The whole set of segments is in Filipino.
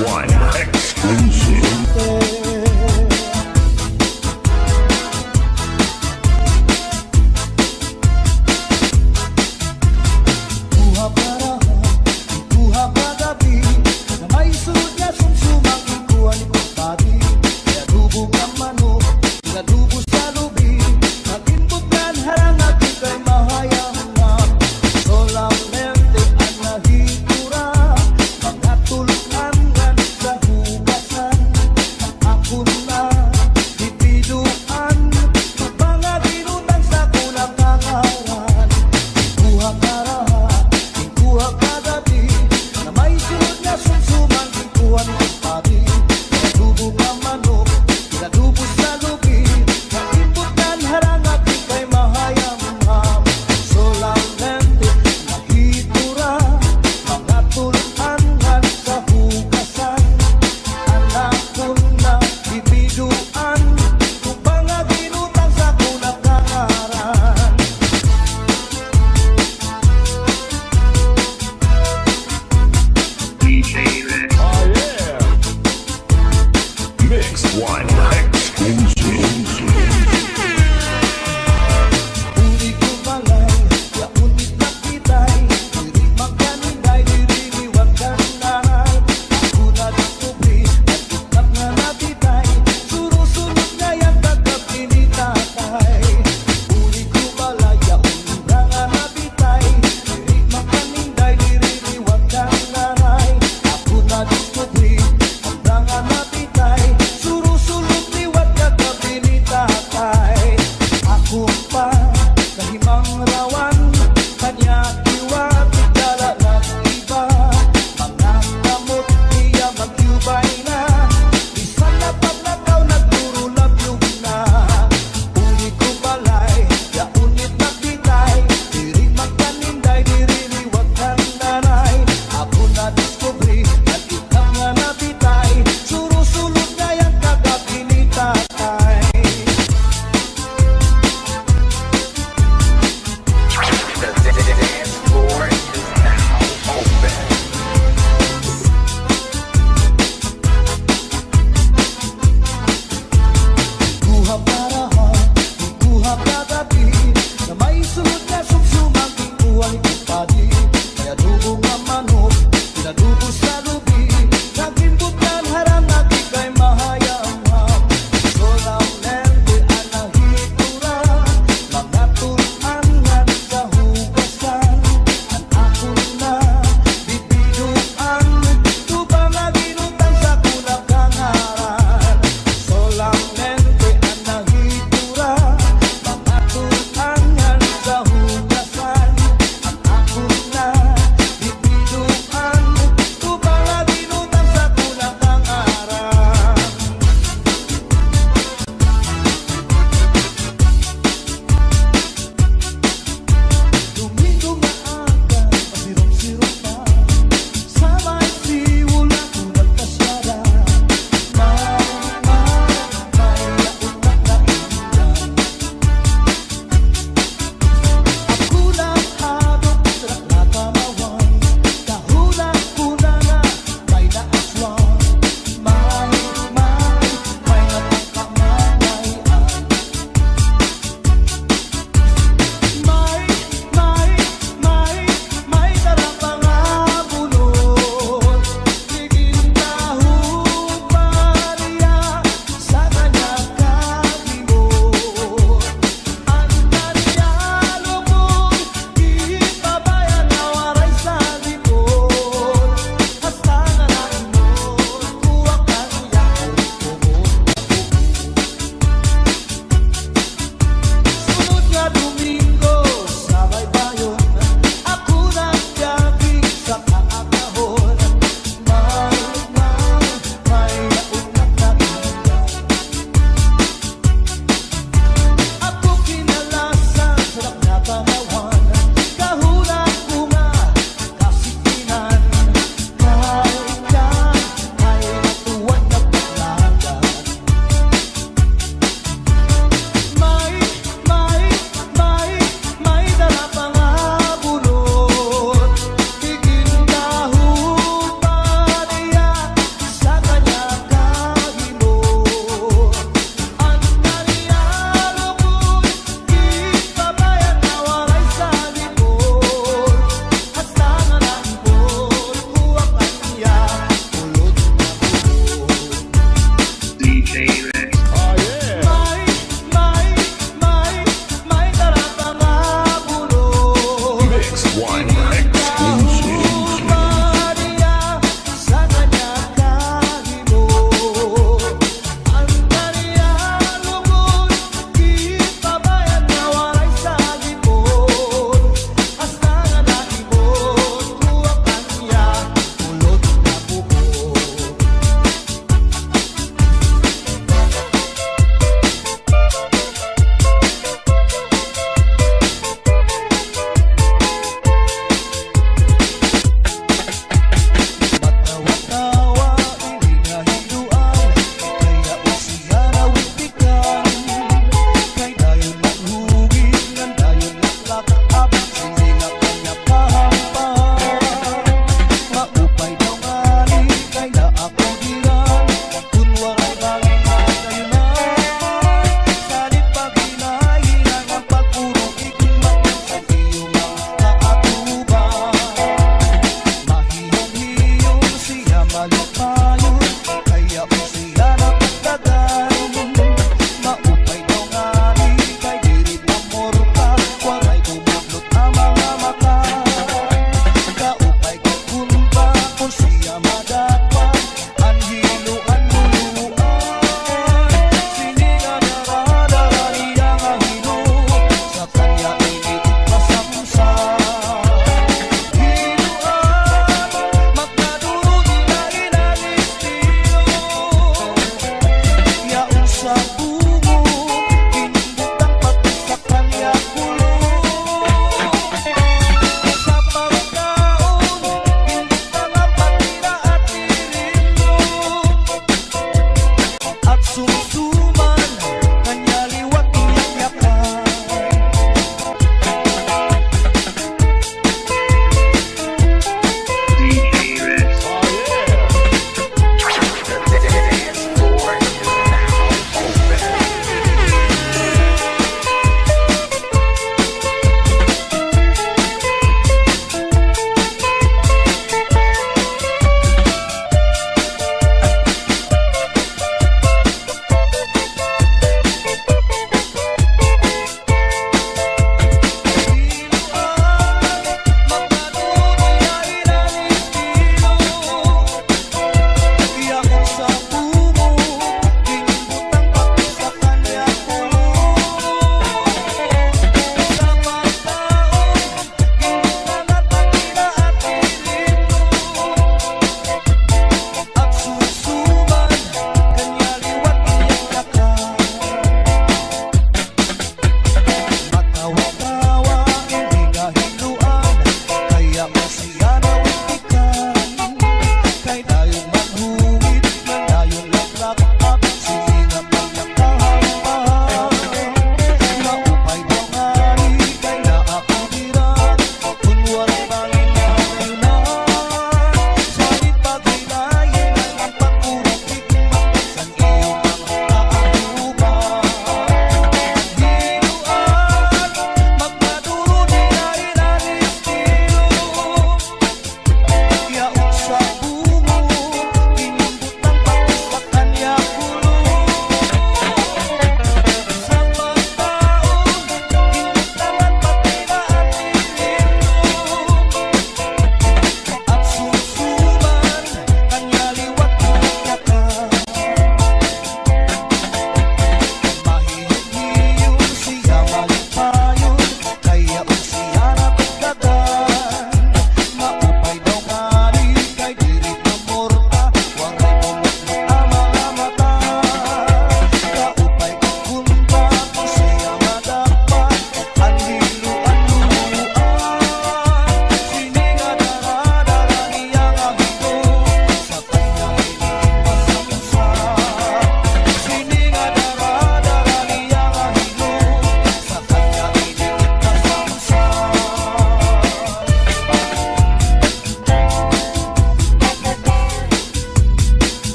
One exclusive. Buha para buha kagabi na may sunod na sumsumang ikuan ko pagi. Kaya dubo ka manok, nadubo sa lubi. Maginbutan harang aking kay mahayang na. Solamente ang nahikura, mga tulukan nga sa hugasan.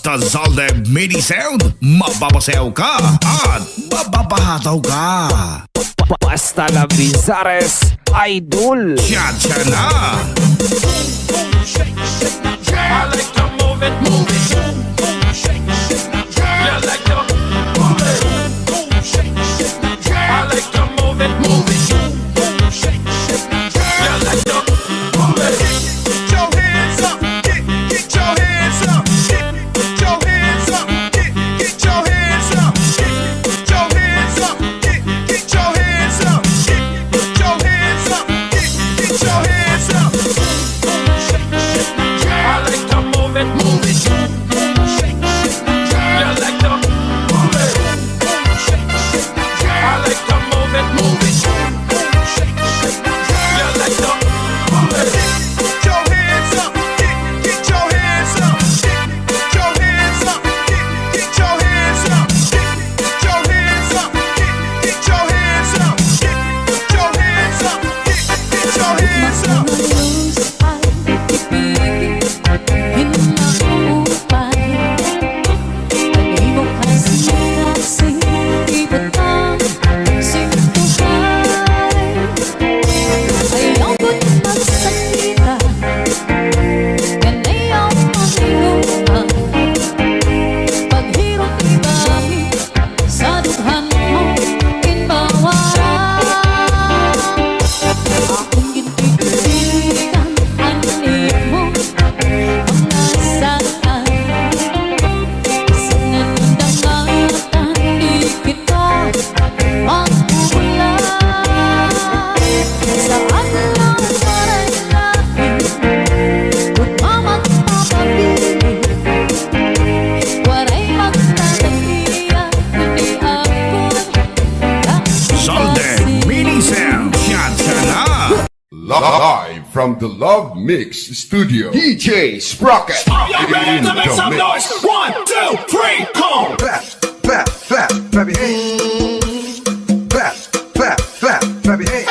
Basta Zalde Mini Sound, mababasayaw ka at mababahataw ka. Basta la Bizares Idol. Tsa-tsa na! I like to move it, move it. Shake, shake, yeah, I like to move it. I like to move it, move it. Shake, yeah, I like to move it. Get your hands up, get your hands up, get your hands up, get your hands up, get your hands up, get your hands up, get your hands up, get your hands up. I like to move it, move it. Yeah, I like to move it. I like to move it, move it. Yeah, I like to move it. Get your hands up, get your hands up, get your hands up, get your hands up, get your hands up, get your hands up, get your hands up, get your hands up. Zalde Mini Sound, tsa-tsa na! Live from the Love Mix Studio, DJ Sprocket. Y'all ready to make some noise? 1, 2, 3, come! Clap, clap, clap, clap your hands. Clap, clap, clap, clap your hands.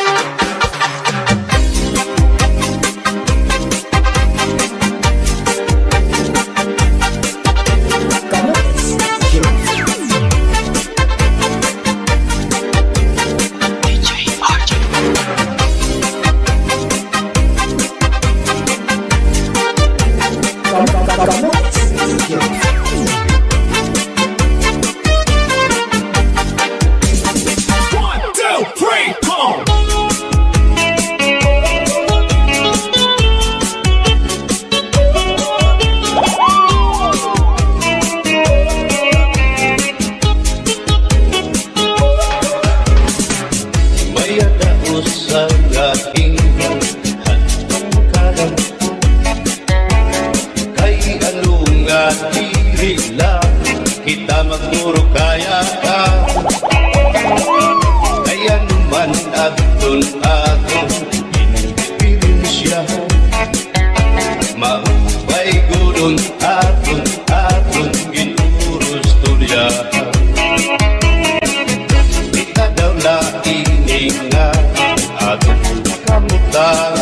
One, two, three, come! May adaos sa aking hangkaran. Kay alunga diri lang kita magmuro kaya ka. Kaya naman aton inipirensya. Mabay gudon aton ginurus tulya. Kita daw laing nga aton kamutan.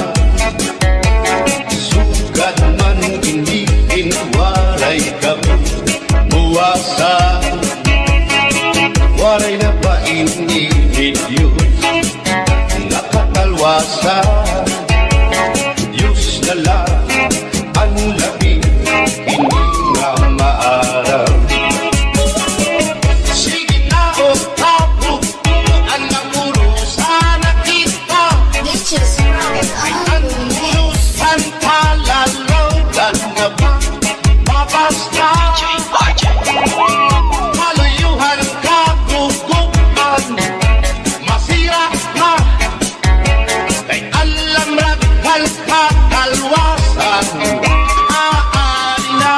Sugat man iniin waray kami muwasa. Waray na ba iniin yun nakatalwasa. Diyos na lang ang labing hindi nga maaram. Sige na o tapo ang namuro sana kita. Ay ang urusan palalaw na ba mabasta. Malayuhan ka gugupan masira na. Kay alam raghal ka kalwasan aari na.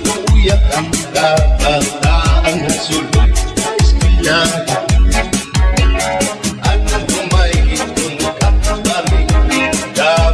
Naguyak ang kabataan sulod sila. At may itong kakabalik daw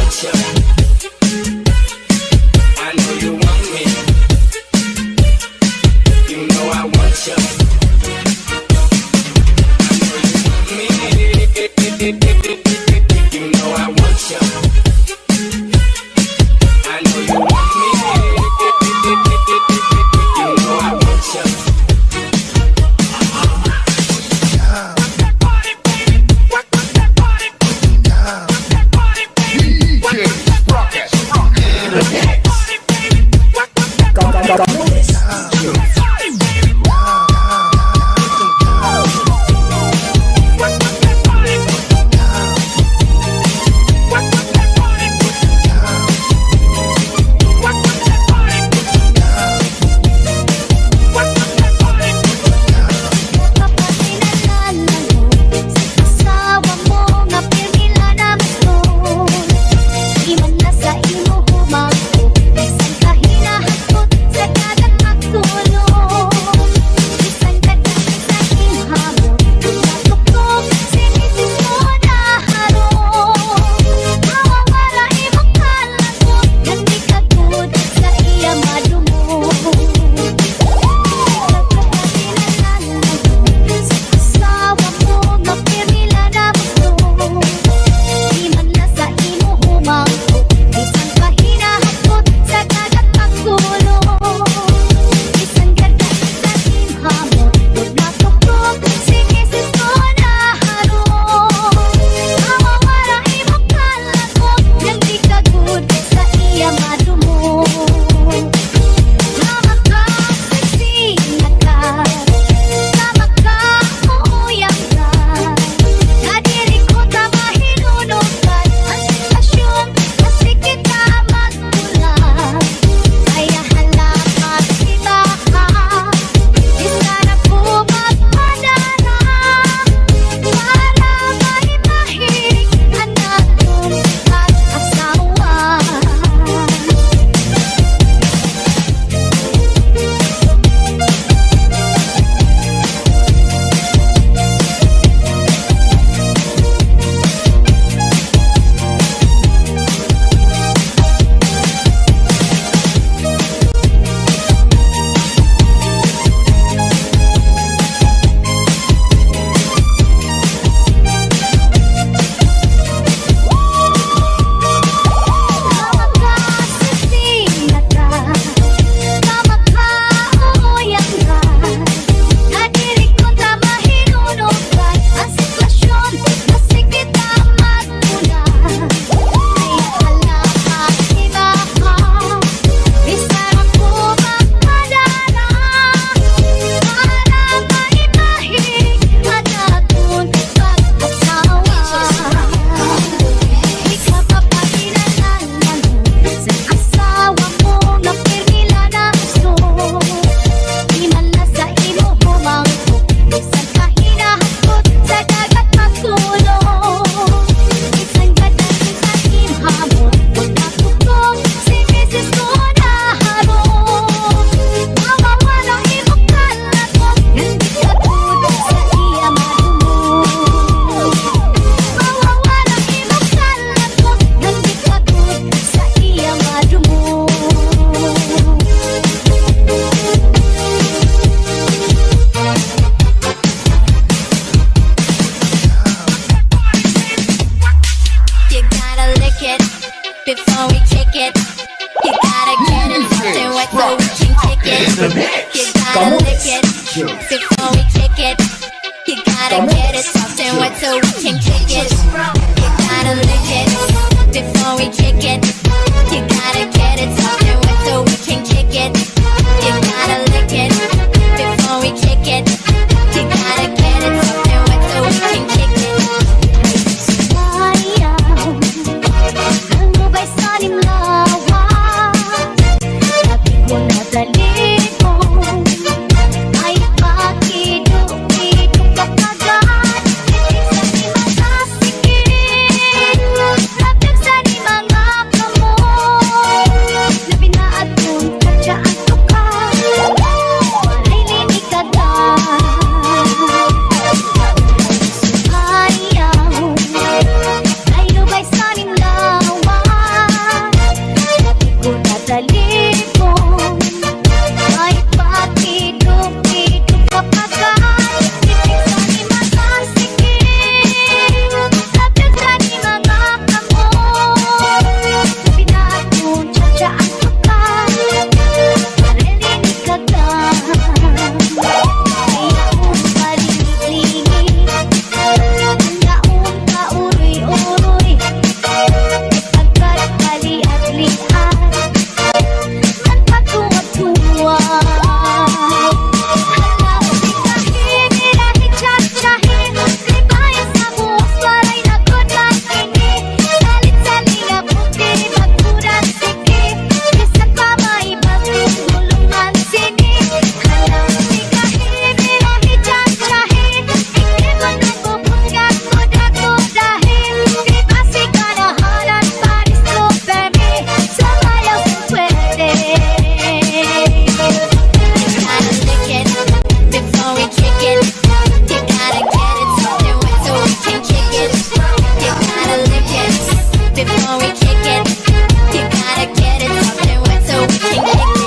want you. I know you want me. You know I want you. I know you want me. You know I want you. I know you want me. You know I want you. before we kick it. You gotta get it something wet so we can kick it. You gotta lick it before we kick it. You gotta get it something wet so we can kick it. You gotta lick it before we kick it. You gotta get it something wet so we can kick it. You gotta lick it before we kick it. You gotta get it something wet so we can kick it. kick it, you gotta get it soft and wet so we can kick it.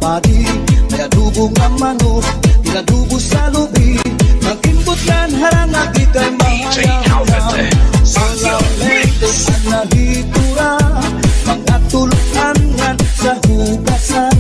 padi May adubong ang manok, tinadubo sa lubi Nag-imbutlan harang agi kay mahayahan Mga lente ang nahitura Mga tulukan sa hugasan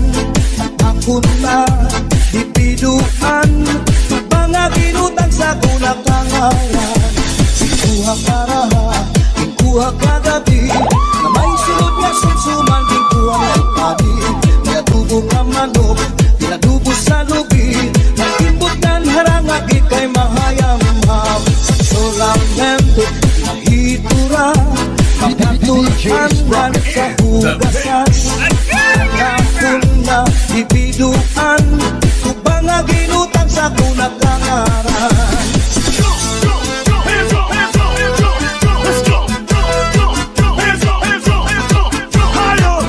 nga manok Pinadubo sa lubi Nagimbutan harangag ikay mahayam-ham Solamente nahitura Magkatulhan sa hugasan Nakon na ibiduan Kubang nga ginutang sa kunagkangaran Hands up, hands up, hands up, let's go. Hands up, hands up, hands up, higher.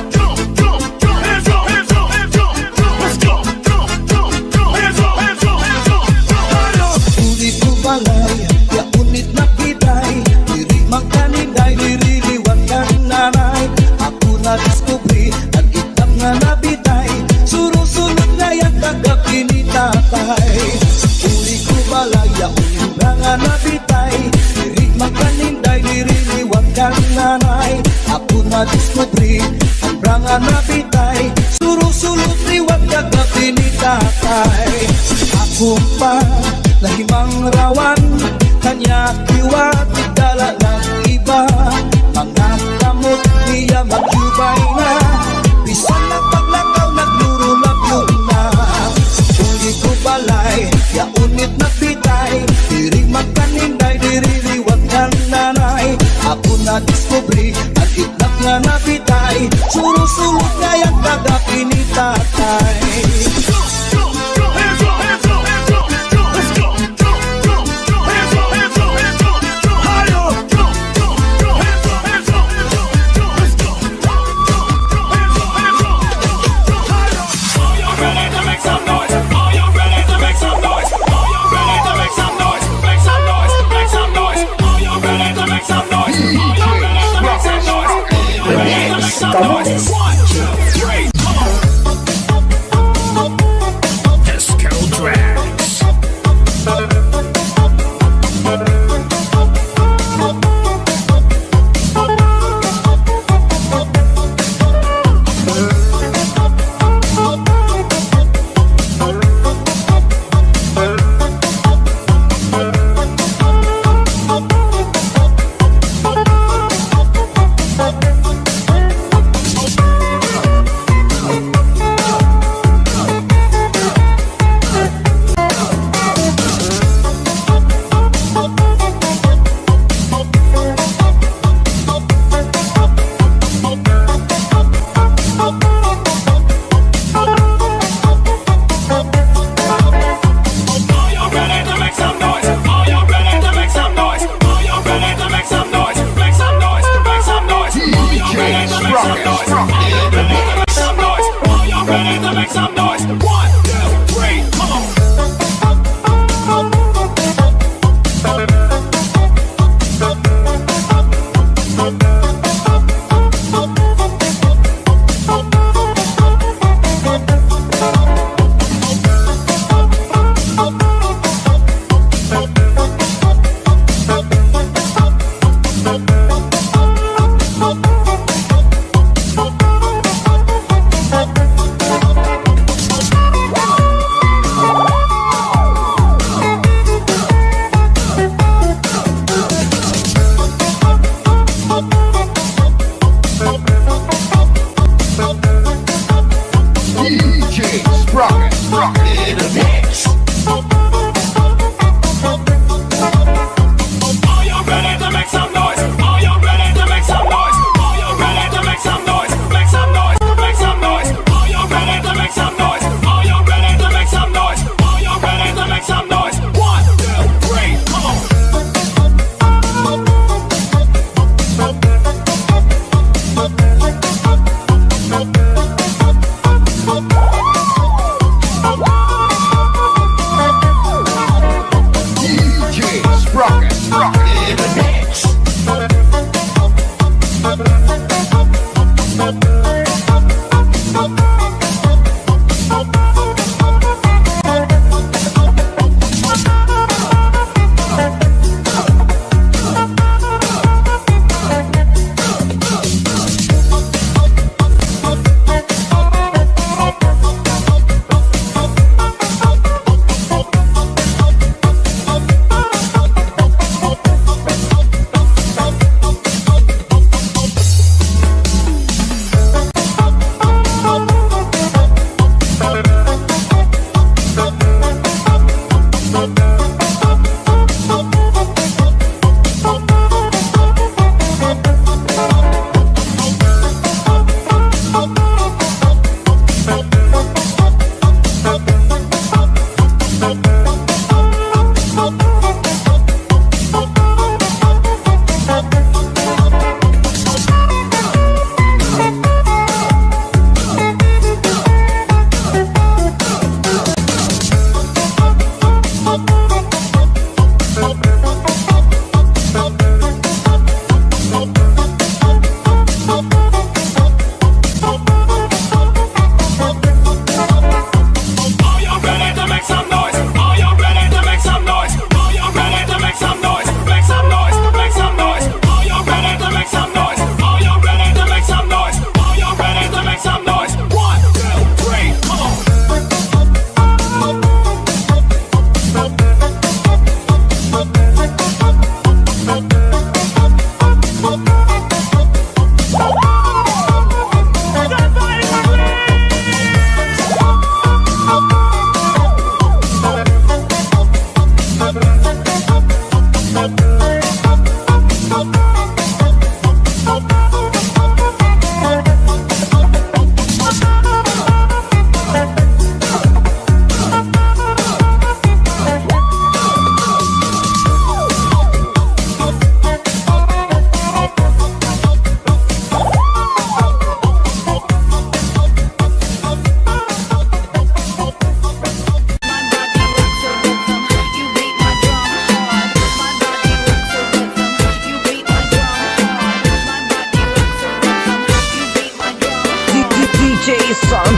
Hands up, hands up, hands up, let's go. Hands up, hands up, hands up, higher. Ulit ko balay, ya unit na piday Diri magkaninday, diri liwag kang nanay Ako na diskubri, at itap nga nabitay Surusunod na yan kagabi ni tatay Ulit ko balay, ya unit na nga nabitay Diri magkaninday, diri liwag kang nanay Ako na diskubri, ang branga nabitay Surusunod liwag kagabi ni tatay Ako pa Lahimang rawan, kanya kiwat, igdala ng iba Mga kamot niya magyubay na Bisan na paglakaw, naglurulap na Uli ko balay, ya unit na pitay Diri magkaninday, diri liwag ng nanay Ako na diskubri, ang itlap nga napitay Surusulot nga yung kagabi ni tatay Hands up, hands up, hands up, let's go. Hands up, hands up, hands up, higher. Hands up, hands up, hands up, let's go. Hands up, hands up, higher. Are you ready to make some noise? Are you ready to make some noise? Are you ready to make some noise? Make some noise, make some noise. Are you ready to make some noise? Are you ready to make some noise? Are you ready to make some noise? 1, 2, 3, come on. Disco Tracks. Are you ready to make some noise? Are you ready to make some noise? Are you ready to make some noise? Make some noise, make some noise. Are you ready to make some noise? Are you ready to make some noise? Are you ready to make some noise? 1, 2, 3, come on. Are you ready to make some noise? Are you ready to make some noise? Are you ready to make some noise? Make some noise, make some noise. Are you ready to make some noise? Are you ready to make some noise? Are you ready to make some noise? 1, 2, 3, come on.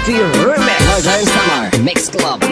Coffee Remix. Northern Summer Mix Club.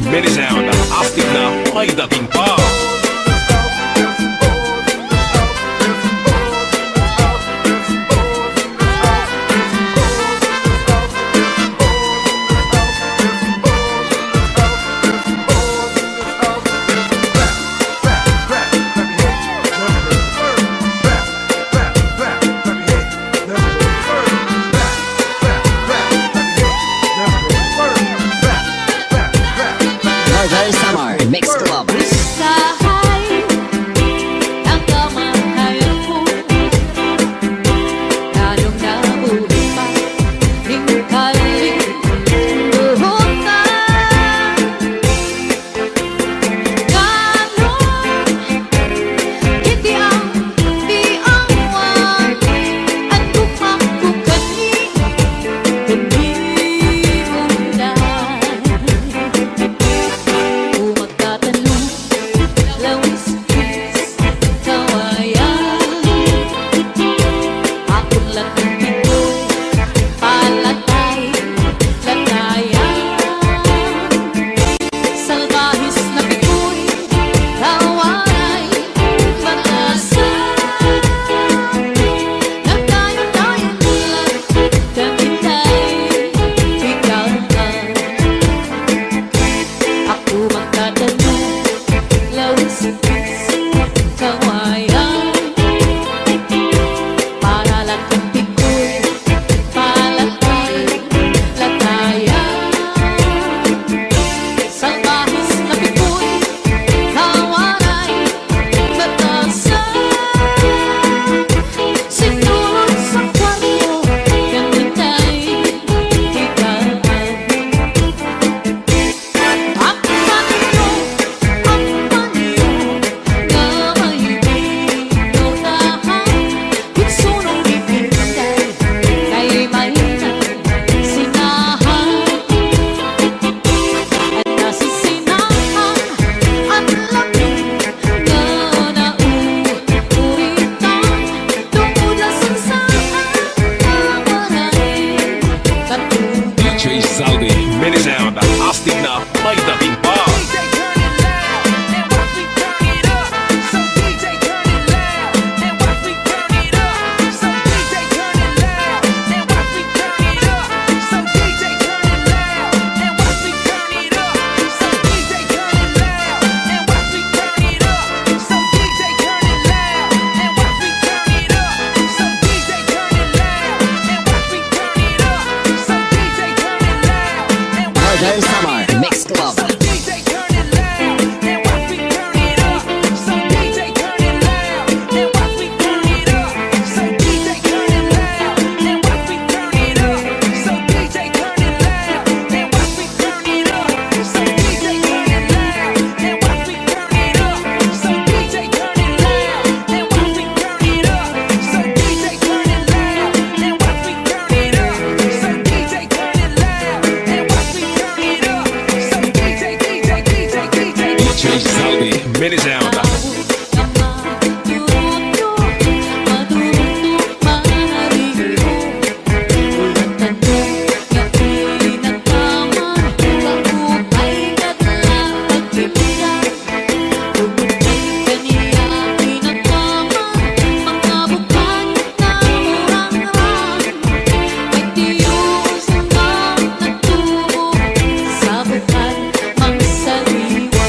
Medley sound, astig na may dating pa. Northern Summer Mix Club. Medley sound, astig na may dating pa. Northern Summer Mix Club. Medley sound. Sa bukan mang sariwa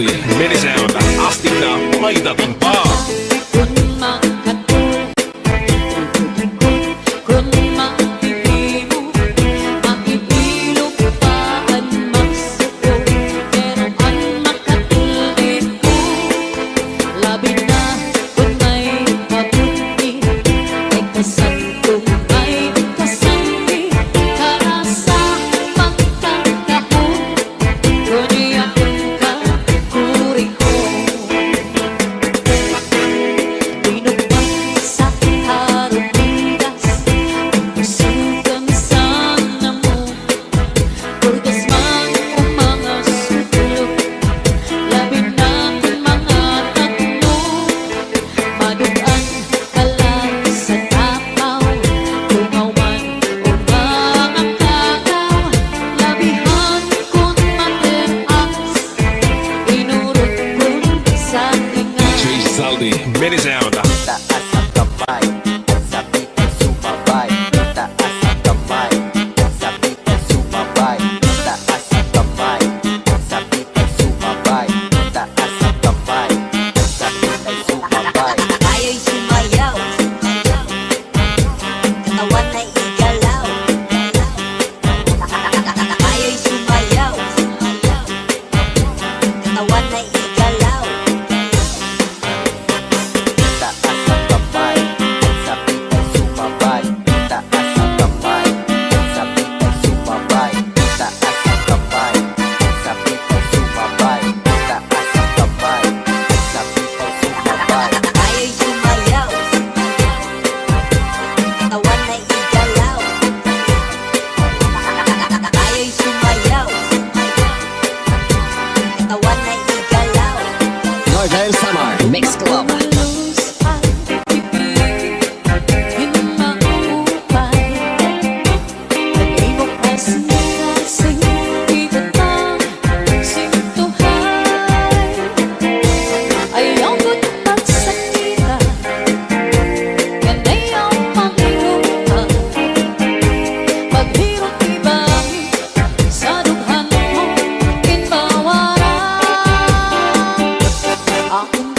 Zaldi, Mini Sound, Hastag na may dating pa. Zaldi, Mini Sound. Taas ang kamay, sabi ay sumabay. Taas ang kamay, sabi ay sumabay. Taas ang kamay, sabi ay sumabay. Taas ang kamay, sabi ay sumabay. Tayo'y sumayaw, katawan ay igalaw. Tayo'y sumayaw, katawan ay igalaw. Taas ang kamay, sabi ay sumabay. Taas ang kamay, sabi ay sumabay. Taas ang kamay, sabi ay sumabay. Taas ang kamay, sabi ay sumabay. Tayo'y sumayaw, katawan ay igalaw. Tayo'y sumayaw, katawan ay igalaw. Northern Summer Mix Club. Akong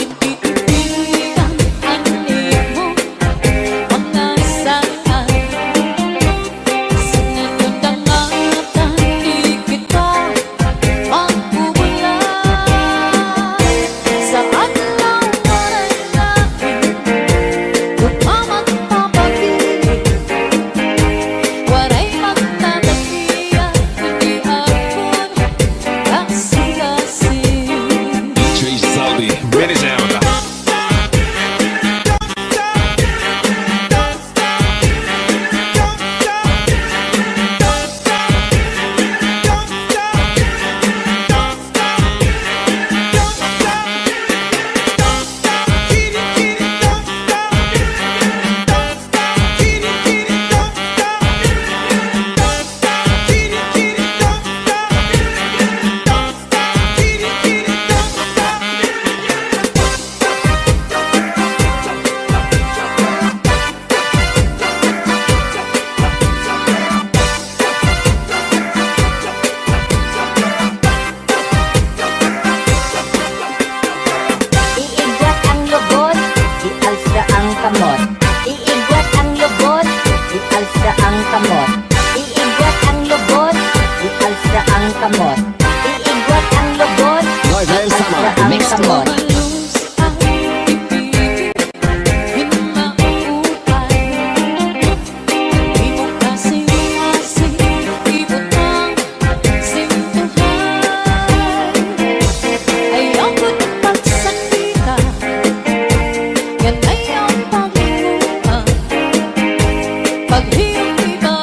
Paghihirap iba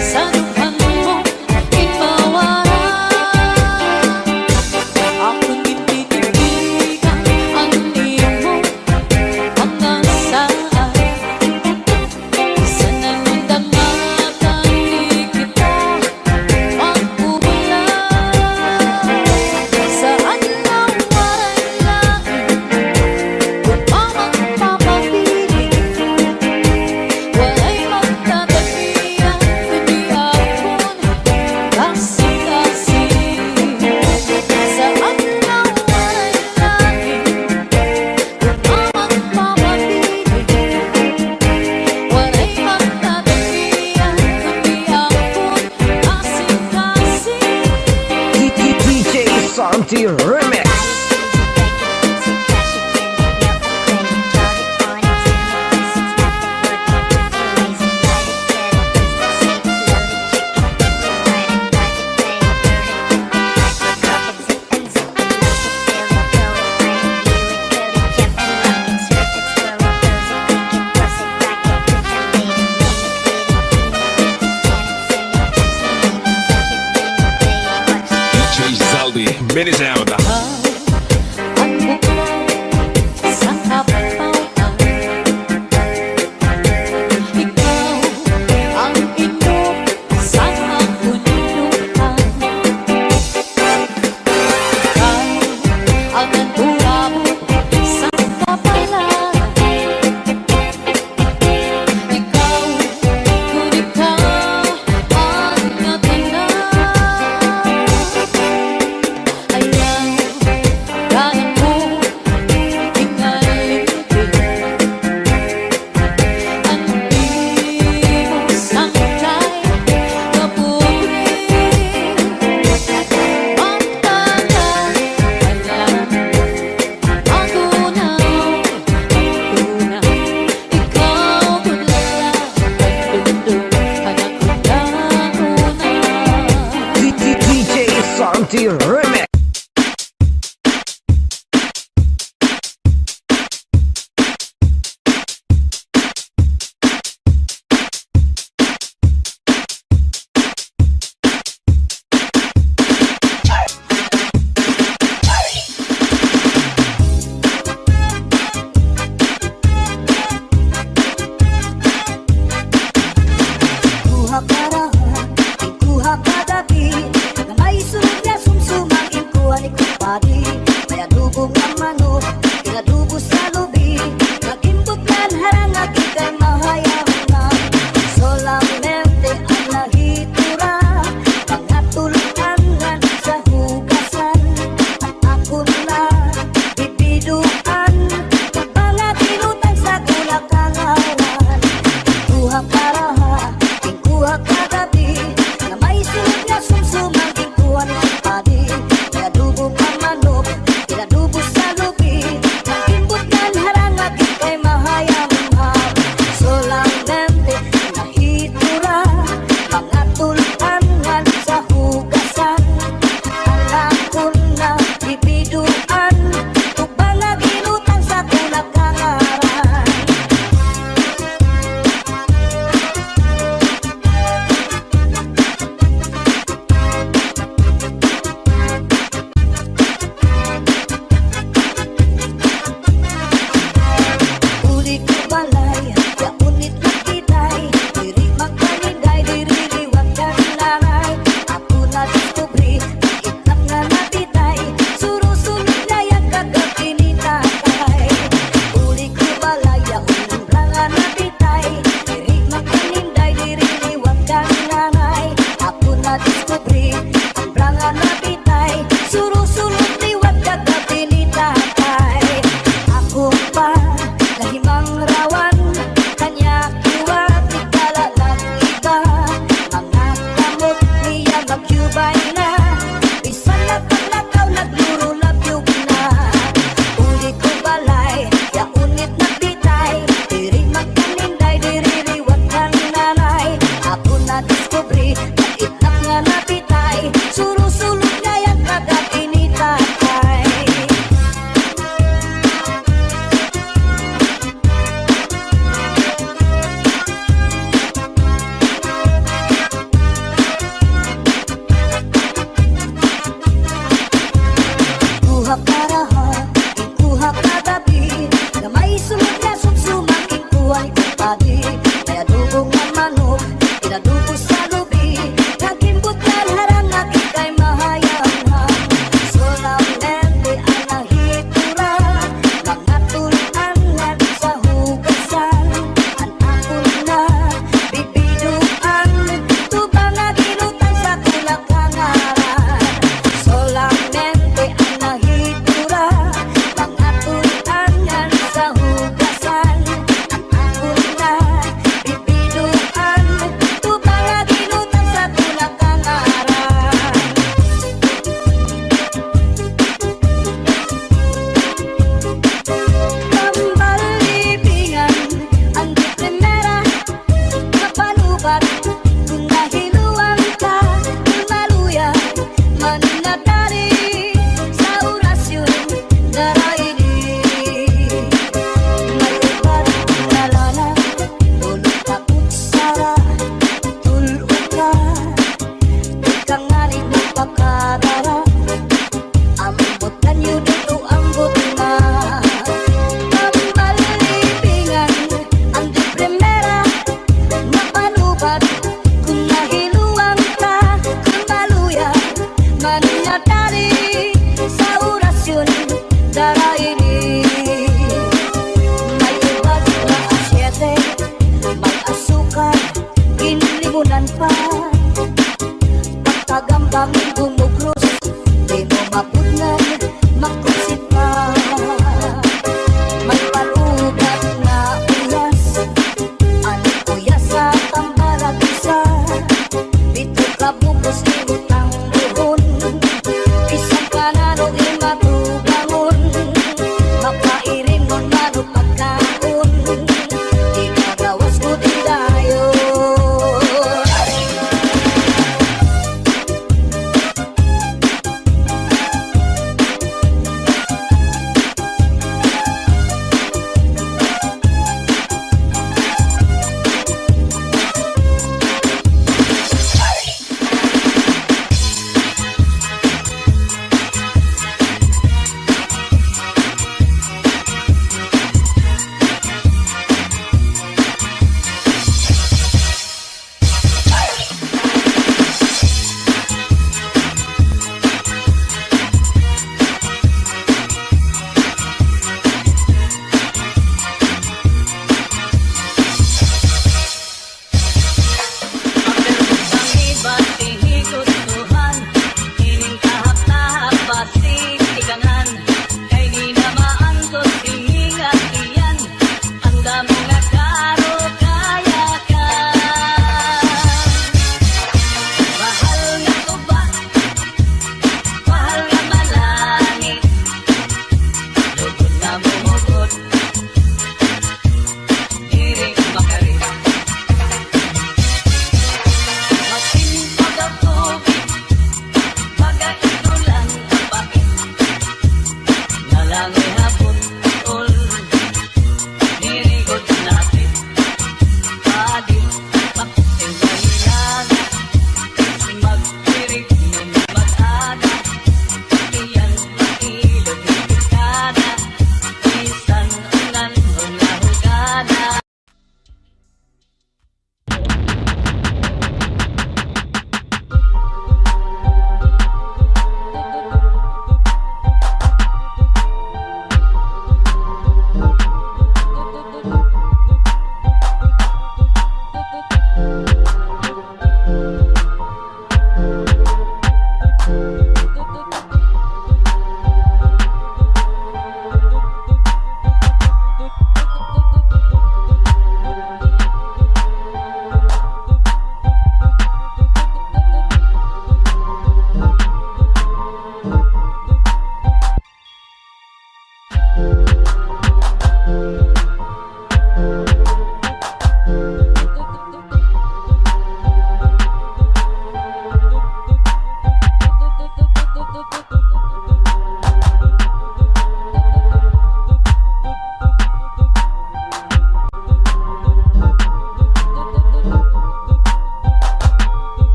sa duhan mo, ipawaran. Santi Remix. DJ Zaldi, mini sound. Ang bukod sa kapautan, ikaw ang inog sa kapunilutan. Ikaw ang nagulabot sa kapalan. Ikaw, kung ikaw ang natanan. Ayaw, kaya mo ingalitin. Ang iyong sangkay kapunin. Ang tagal, alam, ang tunaw. Ikaw tulala, pagdundong, anak ko na una. DJ Santi Remix.